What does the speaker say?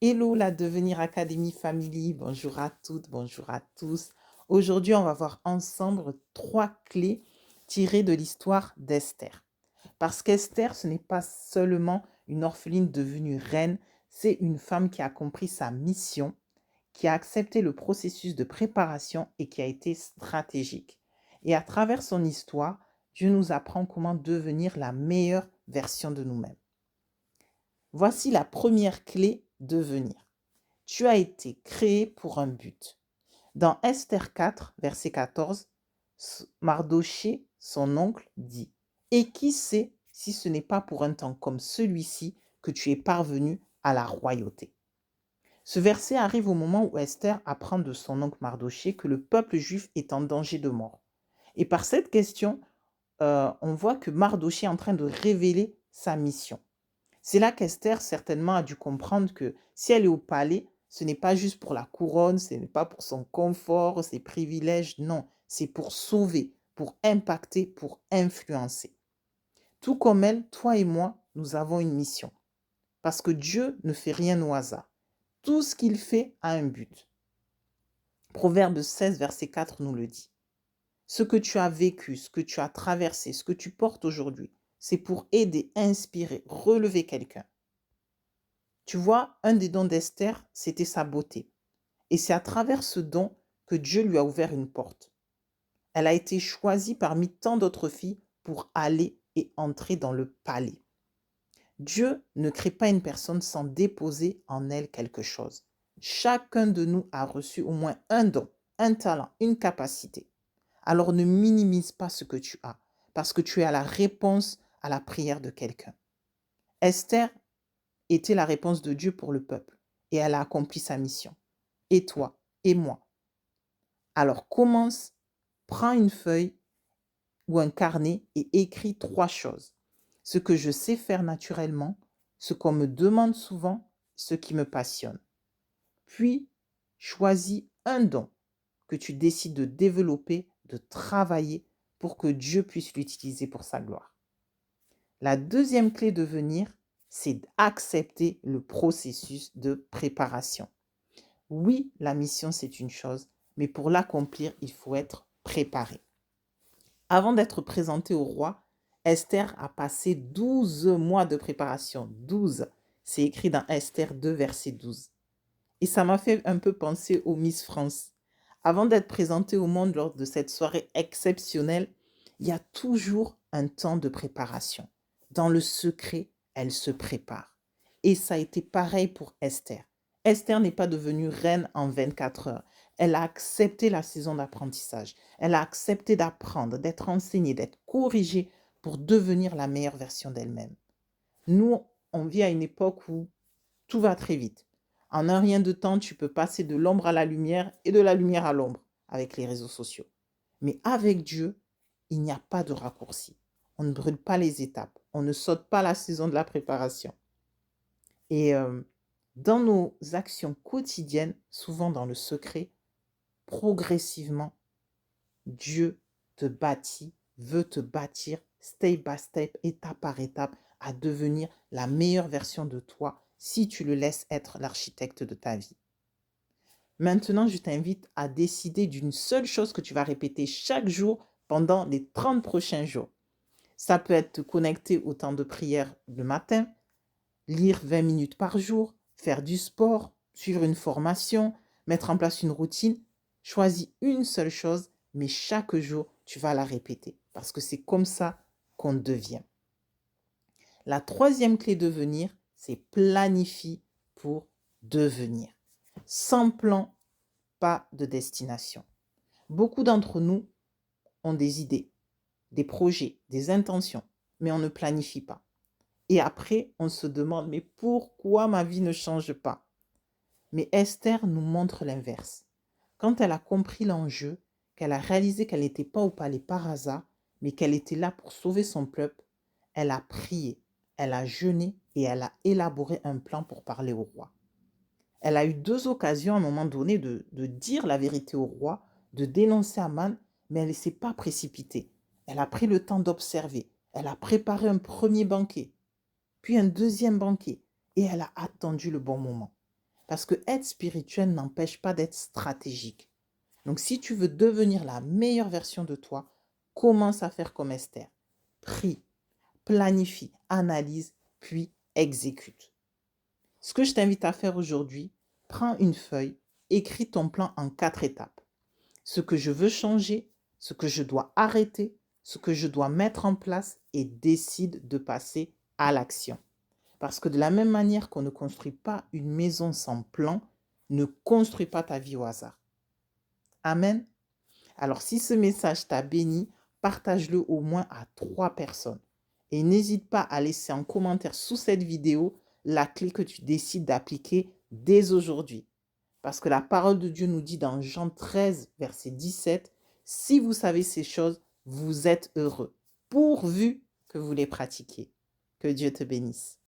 Hello la Devenir Academy Family, bonjour à toutes, bonjour à tous. Aujourd'hui, on va voir ensemble trois clés tirées de l'histoire d'Esther. Parce qu'Esther, ce n'est pas seulement une orpheline devenue reine, c'est une femme qui a compris sa mission, qui a accepté le processus de préparation et qui a été stratégique. Et à travers son histoire, Dieu nous apprend comment devenir la meilleure version de nous-mêmes. Voici la première clé, devenir. Tu as été créé pour un but. Dans Esther 4, verset 14, Mardoché, son oncle, dit: Et qui sait si ce n'est pas pour un temps comme celui-ci que tu es parvenu à la royauté. Ce verset arrive au moment où Esther apprend de son oncle Mardoché que le peuple juif est en danger de mort. Et par cette question, on voit que Mardoché est en train de révéler sa mission. C'est là qu'Esther certainement a dû comprendre que si elle est au palais, ce n'est pas juste pour la couronne, ce n'est pas pour son confort, ses privilèges, non, c'est pour sauver, pour impacter, pour influencer. Tout comme elle, toi et moi, nous avons une mission. Parce que Dieu ne fait rien au hasard. Tout ce qu'il fait a un but. Proverbe 16, verset 4 nous le dit. Ce que tu as vécu, ce que tu as traversé, ce que tu portes aujourd'hui, c'est pour aider, inspirer, relever quelqu'un. Tu vois, un des dons d'Esther, c'était sa beauté. Et c'est à travers ce don que Dieu lui a ouvert une porte. Elle a été choisie parmi tant d'autres filles pour aller et entrer dans le palais. Dieu ne crée pas une personne sans déposer en elle quelque chose. Chacun de nous a reçu au moins un don, un talent, une capacité. Alors ne minimise pas ce que tu as, parce que tu es à la réponse à la prière de quelqu'un. Esther était la réponse de Dieu pour le peuple et elle a accompli sa mission. Et toi, et moi. Alors commence, prends une feuille ou un carnet et écris trois choses. Ce que je sais faire naturellement, ce qu'on me demande souvent, ce qui me passionne. Puis, choisis un don que tu décides de développer, de travailler pour que Dieu puisse l'utiliser pour sa gloire. La deuxième clé de venir, c'est d'accepter le processus de préparation. Oui, la mission, c'est une chose, mais pour l'accomplir, il faut être préparé. Avant d'être présentée au roi, Esther a passé 12 mois de préparation. 12. C'est écrit dans Esther 2, verset 12. Et ça m'a fait un peu penser aux Miss France. Avant d'être présentée au monde lors de cette soirée exceptionnelle, il y a toujours un temps de préparation. Dans le secret, elle se prépare. Et ça a été pareil pour Esther. Esther n'est pas devenue reine en 24 heures. Elle a accepté la saison d'apprentissage. Elle a accepté d'apprendre, d'être enseignée, d'être corrigée pour devenir la meilleure version d'elle-même. Nous, on vit à une époque où tout va très vite. En un rien de temps, tu peux passer de l'ombre à la lumière et de la lumière à l'ombre avec les réseaux sociaux. Mais avec Dieu, il n'y a pas de raccourci. On ne brûle pas les étapes. On ne saute pas la saison de la préparation. Et dans nos actions quotidiennes, souvent dans le secret, progressivement, Dieu te bâtit, veut te bâtir step by step, étape par étape, à devenir la meilleure version de toi si tu le laisses être l'architecte de ta vie. Maintenant, je t'invite à décider d'une seule chose que tu vas répéter chaque jour pendant les 30 prochains jours. Ça peut être te connecter au temps de prière le matin, lire 20 minutes par jour, faire du sport, suivre une formation, mettre en place une routine. Choisis une seule chose, mais chaque jour, tu vas la répéter parce que c'est comme ça qu'on devient. La troisième clé de devenir, c'est planifie pour devenir. Sans plan, pas de destination. Beaucoup d'entre nous ont des idées, des projets, des intentions, mais on ne planifie pas. Et après, on se demande, mais pourquoi ma vie ne change pas? Mais Esther nous montre l'inverse. Quand elle a compris l'enjeu, qu'elle a réalisé qu'elle n'était pas au palais par hasard, mais qu'elle était là pour sauver son peuple, elle a prié, elle a jeûné et elle a élaboré un plan pour parler au roi. Elle a eu deux occasions à un moment donné de dire la vérité au roi, de dénoncer Aman, mais elle ne s'est pas précipitée. Elle a pris le temps d'observer. Elle a préparé un premier banquet, puis un deuxième banquet, et elle a attendu le bon moment. Parce que être spirituel n'empêche pas d'être stratégique. Donc, si tu veux devenir la meilleure version de toi, commence à faire comme Esther. Prie, planifie, analyse, puis exécute. Ce que je t'invite à faire aujourd'hui, prends une feuille, écris ton plan en 4 étapes. Ce que je veux changer, ce que je dois arrêter, ce que je dois mettre en place et décide de passer à l'action. Parce que de la même manière qu'on ne construit pas une maison sans plan, ne construis pas ta vie au hasard. Amen. Alors si ce message t'a béni, partage-le au moins à 3 personnes. Et n'hésite pas à laisser en commentaire sous cette vidéo la clé que tu décides d'appliquer dès aujourd'hui. Parce que la parole de Dieu nous dit dans Jean 13, verset 17, « Si vous savez ces choses, vous êtes heureux, pourvu que vous les pratiquiez. » Que Dieu te bénisse.